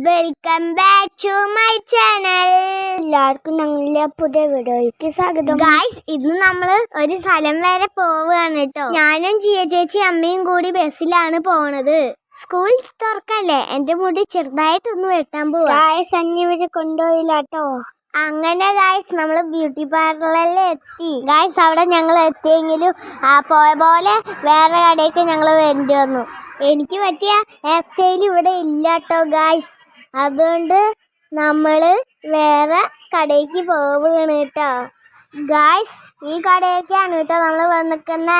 Welcome back to my channel. എല്ലാവർക്കും ഞങ്ങളുടെ പുതിയ വീഡിയോയ്ക്ക് സ്വാഗതം. ഗായ്സ്, ഇന്ന് നമ്മൾ ഒരു സ്ഥലം വരെ പോവുകയാണ് കേട്ടോ. ഞാനും ജിയ ചേച്ചി അമ്മയും കൂടി ബസ്സിലാണ് പോണത്. സ്കൂൾ തുറക്കല്ലേ, എന്റെ മുടി ചെറുതായിട്ടൊന്ന് വെട്ടാൻ പോവാ. ഗായ്സ്, അന്യവരെ കൊണ്ടുപോയില്ല കേട്ടോ. അങ്ങനെ ഗായ്സ്, നമ്മൾ ബ്യൂട്ടി പാർലറിൽ എത്തി. ഗായ്സ്, അവിടെ ഞങ്ങൾ എത്തിയെങ്കിലും പോയ പോലെ വേറെ കടയ്ക്ക് ഞങ്ങൾ വരേണ്ടി വന്നു. എനിക്ക് പറ്റിയ ഹെയർ സ്റ്റൈൽ ഇവിടെ ഇല്ല കേട്ടോ ഗായ്സ്. അതുകൊണ്ട് നമ്മൾ വേറെ കടയ്ക്ക് പോവുകയാണ് കേട്ടോ. ഗായ്സ്, ഈ കടയൊക്കെയാണ് കേട്ടോ നമ്മൾ വന്നിക്കുന്ന.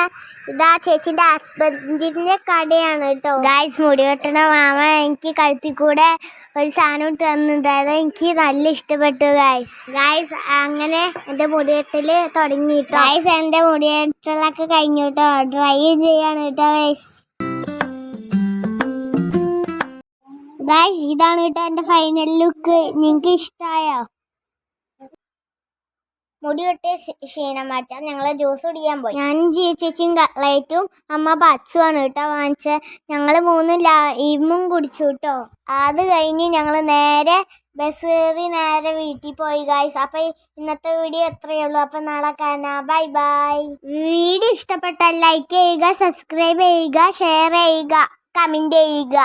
ഇതാ ചേച്ചിൻ്റെ ഹസ്ബൻഡിൻ്റെ കടയാണ് കേട്ടോ. ഗായ്സ്, മുടി വെട്ടണ മാമ എനിക്ക് കഴുത്തിൽ കൂടെ ഒരു സാധനം ഇട്ട് തന്നിട്ടുണ്ടായത് എനിക്ക് നല്ല ഇഷ്ടപ്പെട്ടു ഗായ്സ്. അങ്ങനെ എൻ്റെ മുടിവെട്ടൽ തുടങ്ങി കേട്ടോ. ഗായ്സ്, എൻ്റെ മുടിവെട്ടലൊക്കെ കഴിഞ്ഞു കേട്ടോ. ഡ്രൈ ചെയ്യാണ് കേട്ടോ ഗായ്സ്. ഗായ്സ്, ഇതാണ് കേട്ടോ എൻ്റെ ഫൈനൽ ലുക്ക്. നിങ്ങൾക്ക് ഇഷ്ടമായോ? മുടി വെട്ടിയ ക്ഷീണം മാറ്റാൻ ഞങ്ങൾ ജ്യൂസ് കുടിക്കാൻ പോയി. ഞാനും ജിയ ചേച്ചിയും കട്ട്ലൈറ്റും അമ്മ പച്ചുമാണ് കേട്ടോ വാങ്ങിച്ചത്. ഞങ്ങൾ 3 ലൈമും കുടിച്ചു കേട്ടോ. അത് കഴിഞ്ഞ് ഞങ്ങൾ നേരെ ബസ് കയറി നേരെ വീട്ടിൽ പോയി ഗായ്സ്. അപ്പം ഇന്നത്തെ വീഡിയോ എത്രയേ ഉള്ളൂ. അപ്പം നാളെ കാണാം. Bye bye. വീഡിയോ ഇഷ്ടപ്പെട്ടാൽ ലൈക്ക് ചെയ്യുക, സബ്സ്ക്രൈബ് ചെയ്യുക, ഷെയർ ചെയ്യുക, കമൻറ്റ് ചെയ്യുക.